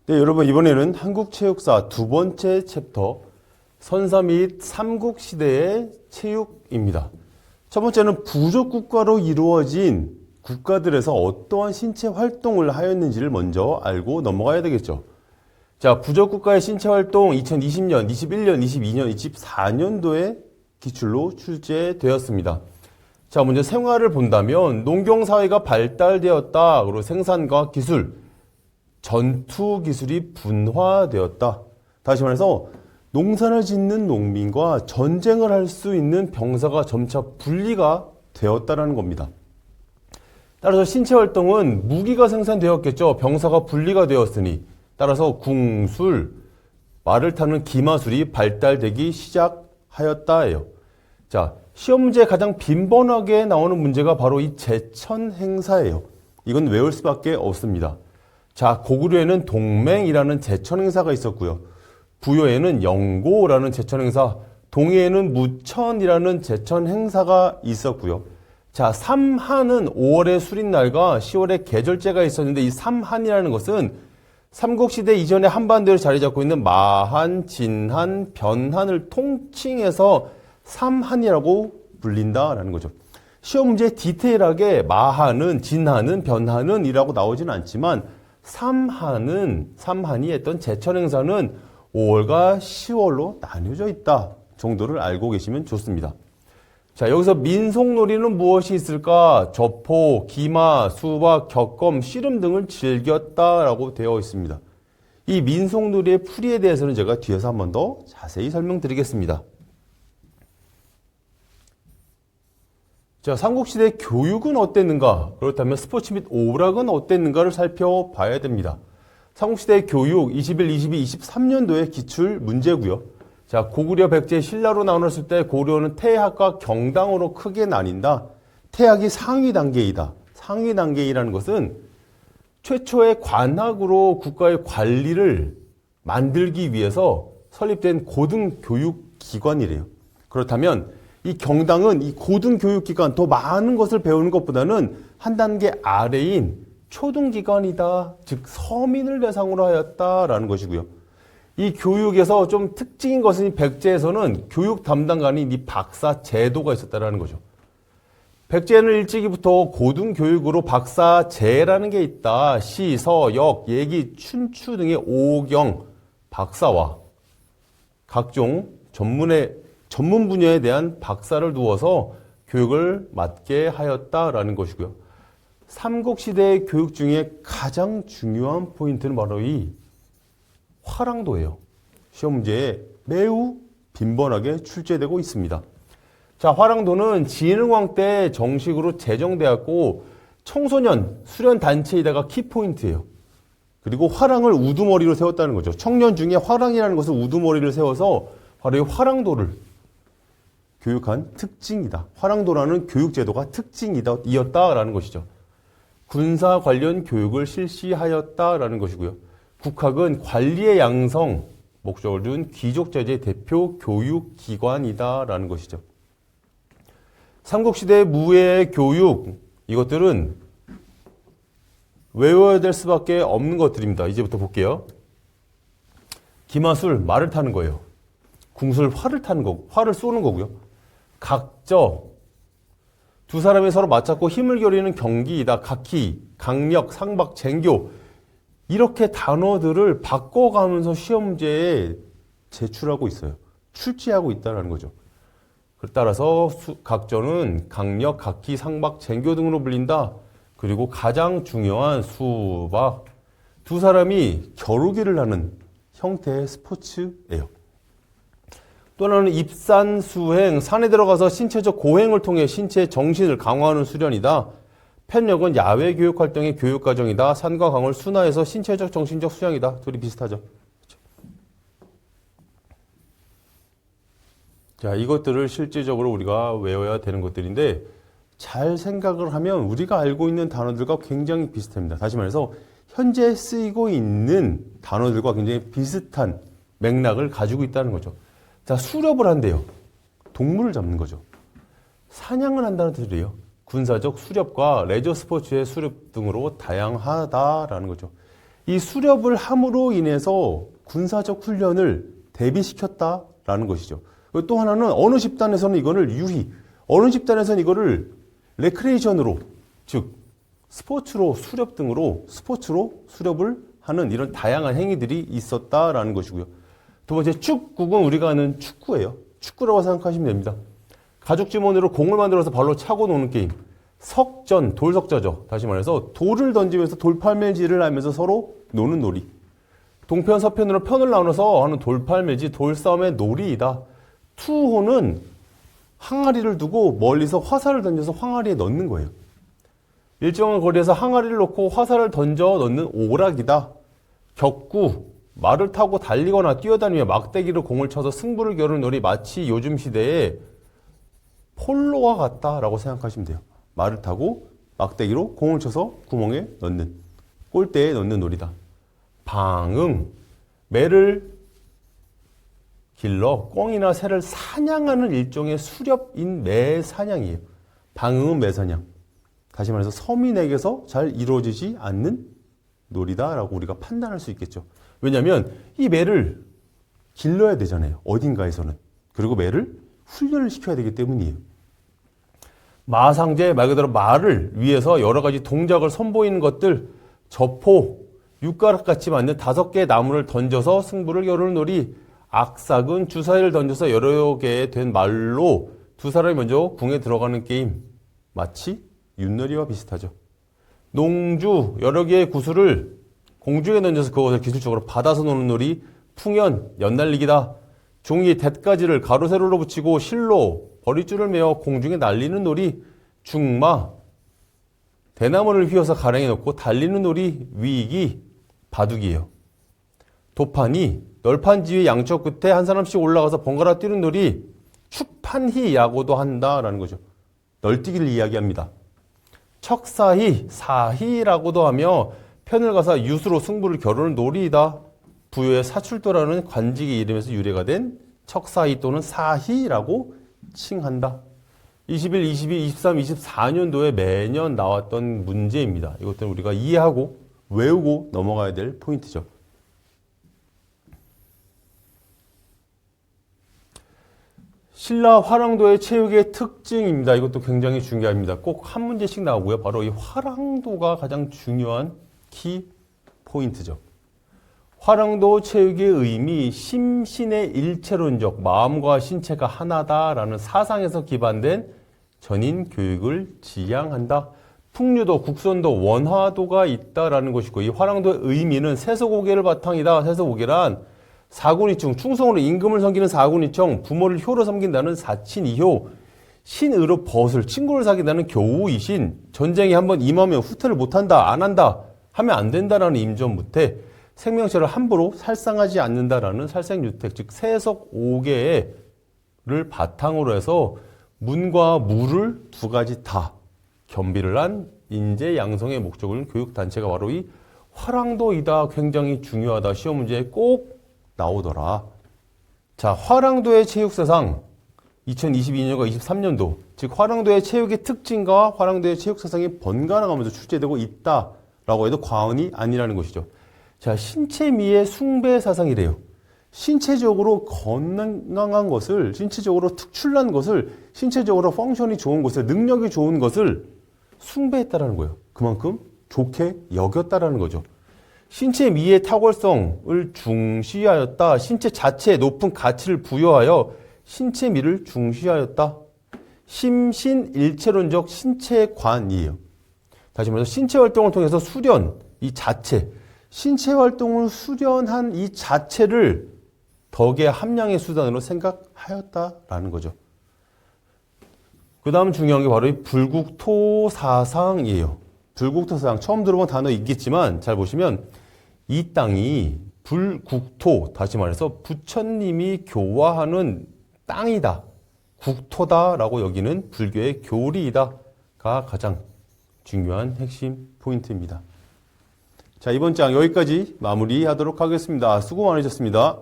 네, 여러분 이번에는 한국체육사 두 번째 챕터 선사 및 삼국시대의 체육입니다. 첫 번째는 부족국가로 이루어진 국가들에서 어떠한 신체 활동을 하였는지를 먼저 알고 넘어가야 되겠죠. 자, 부족국가의 신체 활동 2020년, 21년, 22년, 24년도에 기출로 출제되었습니다. 자, 먼저 생활을 본다면 농경사회가 발달되었다. 그리고 생산과 기술, 전투 기술이 분화되었다. 다시 말해서 농사를 짓는 농민과 전쟁을 할 수 있는 병사가 점차 분리가 되었다는 겁니다. 따라서 신체 활동은 무기가 생산되었겠죠. 병사가 분리가 되었으니 따라서 궁술, 말을 타는 기마술이 발달되기 시작하였다예요. 자, 시험 문제에 가장 빈번하게 나오는 문제가 바로 이 제천 행사예요. 이건 외울 수밖에 없습니다. 자, 고구려에는 동맹이라는 제천 행사가 있었고요. 부여에는 영고라는 제천 행사, 동해에는 무천이라는 제천 행사가 있었고요. 자, 삼한은 5월의 수린날과 10월의 계절제가 있었는데 이 삼한이라는 것은 삼국시대 이전에 한반도에 자리 잡고 있는 마한, 진한, 변한을 통칭해서 삼한이라고 불린다라는 거죠. 시험 문제에 디테일하게 마한은, 진한은, 변한은 이라고 나오지는 않지만 삼한이 했던 제천 행사는 5월과 10월로 나뉘어져 있다 정도를 알고 계시면 좋습니다. 자, 여기서 민속놀이는 무엇이 있을까? 저포, 기마, 수박, 격검, 씨름 등을 즐겼다라고 되어 있습니다. 이 민속놀이의 풀이에 대해서는 제가 뒤에서 한 번 더 자세히 설명드리겠습니다. 자, 삼국시대 교육은 어땠는가? 그렇다면 스포츠 및 오락은 어땠는가를 살펴봐야 됩니다. 삼국시대 교육 21, 22, 23년도의 기출 문제고요. 자, 고구려, 백제, 신라로 나눴을 때 고려는 태학과 경당으로 크게 나뉜다. 태학이 상위 단계이다. 상위 단계이라는 것은 최초의 관학으로 국가의 관리를 만들기 위해서 설립된 고등교육기관이래요. 그렇다면 이 경당은 이 고등교육기관, 더 많은 것을 배우는 것보다는 한 단계 아래인 초등기관이다. 즉 서민을 대상으로 하였다라는 것이고요. 이 교육에서 좀 특징인 것은 백제에서는 교육 담당관인 이 박사 제도가 있었다라는 거죠. 백제는 일찍이부터 고등교육으로 박사제라는 게 있다. 시, 서, 역, 예기, 춘추 등의 오경, 박사와 각종 전문 분야에 대한 박사를 두어서 교육을 맡게 하였다라는 것이고요. 삼국시대의 교육 중에 가장 중요한 포인트는 바로 이 화랑도예요. 시험 문제에 매우 빈번하게 출제되고 있습니다. 자, 화랑도는 진흥왕 때 정식으로 제정되었고 청소년 수련 단체이다가 키포인트예요. 그리고 화랑을 우두머리로 세웠다는 거죠. 청년 중에 화랑이라는 것을 우두머리를 세워서 바로 이 화랑도를 교육한 특징이다. 화랑도라는 교육제도가 특징이었다라는 것이죠. 군사 관련 교육을 실시하였다라는 것이고요. 국학은 관리의 양성, 목적을 둔 귀족제도의 대표 교육기관이다라는 것이죠. 삼국시대 무예 교육, 이것들은 외워야 될 수밖에 없는 것들입니다. 이제부터 볼게요. 기마술, 말을 타는 거예요. 궁술, 활을 타는 거, 활을 쏘는 거고요. 각저, 두 사람이 서로 맞잡고 힘을 겨루는 경기이다. 각기, 강력, 상박, 쟁교, 이렇게 단어들을 바꿔가면서 시험 문제에 제출하고 있어요. 출제하고 있다는 거죠. 따라서 각저는 강력, 각기, 상박, 쟁교 등으로 불린다. 그리고 가장 중요한 수박, 두 사람이 겨루기를 하는 형태의 스포츠예요. 또 하나는 입산, 수행, 산에 들어가서 신체적 고행을 통해 신체의 정신을 강화하는 수련이다. 편력은 야외 교육 활동의 교육 과정이다. 산과 강을 순화해서 신체적, 정신적 수양이다. 둘이 비슷하죠. 그렇죠? 자, 이것들을 실질적으로 우리가 외워야 되는 것들인데 잘 생각을 하면 우리가 알고 있는 단어들과 굉장히 비슷합니다. 다시 말해서 현재 쓰이고 있는 단어들과 굉장히 비슷한 맥락을 가지고 있다는 거죠. 자, 수렵을 한대요. 동물을 잡는 거죠. 사냥을 한다는 뜻이에요. 군사적 수렵과 레저 스포츠의 수렵 등으로 다양하다라는 거죠. 이 수렵을 함으로 인해서 군사적 훈련을 대비시켰다라는 것이죠. 또 하나는 어느 집단에서는 이거를 유희, 어느 집단에서는 이거를 레크레이션으로, 즉 스포츠로 수렵 등으로 스포츠로 수렵을 하는 이런 다양한 행위들이 있었다라는 것이고요. 두 번째, 축구는 우리가 아는 축구예요. 축구라고 생각하시면 됩니다. 가죽 지문으로 공을 만들어서 발로 차고 노는 게임. 석전, 돌석자죠. 다시 말해서 돌을 던지면서 돌팔매질을 하면서 서로 노는 놀이. 동편, 서편으로 편을 나눠서 하는 돌팔매질, 돌싸움의 놀이이다. 투호는 항아리를 두고 멀리서 화살을 던져서 항아리에 넣는 거예요. 일정한 거리에서 항아리를 놓고 화살을 던져 넣는 오락이다. 격구, 말을 타고 달리거나 뛰어다니며 막대기로 공을 쳐서 승부를 겨루는 놀이, 마치 요즘 시대에 폴로와 같다라고 생각하시면 돼요. 말을 타고 막대기로 공을 쳐서 구멍에 넣는, 골대에 넣는 놀이다. 방응, 매를 길러 꿩이나 새를 사냥하는 일종의 수렵인 매사냥이에요. 방응은 매사냥. 다시 말해서 서민에게서 잘 이루어지지 않는 놀이다라고 우리가 판단할 수 있겠죠. 왜냐하면 이 매를 길러야 되잖아요. 어딘가에서는. 그리고 매를 훈련을 시켜야 되기 때문이에요. 마상제, 말 그대로 말을 위해서 여러 가지 동작을 선보이는 것들, 저포, 육가락같이 만든 5개의 나무를 던져서 승부를 겨루는 놀이, 악삭은 주사위를 던져서 여러 개의 된 말로 두 사람이 먼저 궁에 들어가는 게임, 마치 윷놀이와 비슷하죠. 농주, 여러 개의 구슬을 공중에 던져서 그것을 기술적으로 받아서 노는 놀이, 풍연, 연날리기다. 종이 뎃가지를 가로 세로로 붙이고 실로 버릿줄을 메어 공중에 날리는 놀이, 중마, 대나무를 휘어서 가랭이 넣고 달리는 놀이, 위기, 바둑이에요. 도판이 널판 지위 양쪽 끝에 한 사람씩 올라가서 번갈아 뛰는 놀이, 축판희 야구도 한다라는 거죠. 널뛰기를 이야기합니다. 척사희, 사희라고도 하며 편을 가서 유수로 승부를 겨루는 놀이이다. 부여의 사출도라는 관직의 이름에서 유래가 된 척사희 또는 사희라고 칭한다. 21, 22, 23, 24년도에 매년 나왔던 문제입니다. 이것들은 우리가 이해하고 외우고 넘어가야 될 포인트죠. 신라 화랑도의 체육의 특징입니다. 이것도 굉장히 중요합니다. 꼭 한 문제씩 나오고요. 바로 이 화랑도가 가장 중요한 키 포인트죠. 화랑도 체육의 의미, 심신의 일체론적, 마음과 신체가 하나다라는 사상에서 기반된 전인 교육을 지향한다. 풍류도, 국선도, 원화도가 있다라는 것이고, 이 화랑도의 의미는 세서고개를 바탕이다. 세서고개란 사군이충, 충성으로 임금을 섬기는 사군이청, 부모를 효로 섬긴다는 사친이효, 신의로 벗을, 친구를 사귄다는 교우이신, 전쟁에 한번 임하면 후퇴를 못한다, 안 한다, 하면 안 된다라는 임전무태, 생명체를 함부로 살상하지 않는다라는 살생유택, 즉 세석 5개를 바탕으로 해서 문과 무를 두 가지 다 겸비를 한 인재 양성의 목적을 교육단체가 바로 이 화랑도이다. 굉장히 중요하다. 시험 문제에 꼭 나오더라. 자, 화랑도의 체육사상 2022년과 23년도, 즉 화랑도의 체육의 특징과 화랑도의 체육사상이 번갈아가면서 출제되고 있다라고 해도 과언이 아니라는 것이죠. 자, 신체미의 숭배사상이래요. 신체적으로 건강한 것을, 신체적으로 특출난 것을, 신체적으로 펑션이 좋은 것을, 능력이 좋은 것을 숭배했다라는 거예요. 그만큼 좋게 여겼다라는 거죠. 신체 미의 탁월성을 중시하였다. 신체 자체에 높은 가치를 부여하여 신체 미를 중시하였다. 심신일체론적 신체관이에요. 다시 말해서 신체 활동을 통해서 수련, 이 자체, 신체 활동을 수련한 이 자체를 덕의 함량의 수단으로 생각하였다라는 거죠. 그 다음 중요한 게 바로 이 불국토사상이에요. 불국토사상, 처음 들어본 단어 있겠지만 잘 보시면 이 땅이 불국토, 다시 말해서 부처님이 교화하는 땅이다, 국토다라고 여기는 불교의 교리이다가 가장 중요한 핵심 포인트입니다. 자, 이번 장 여기까지 마무리하도록 하겠습니다. 수고 많으셨습니다.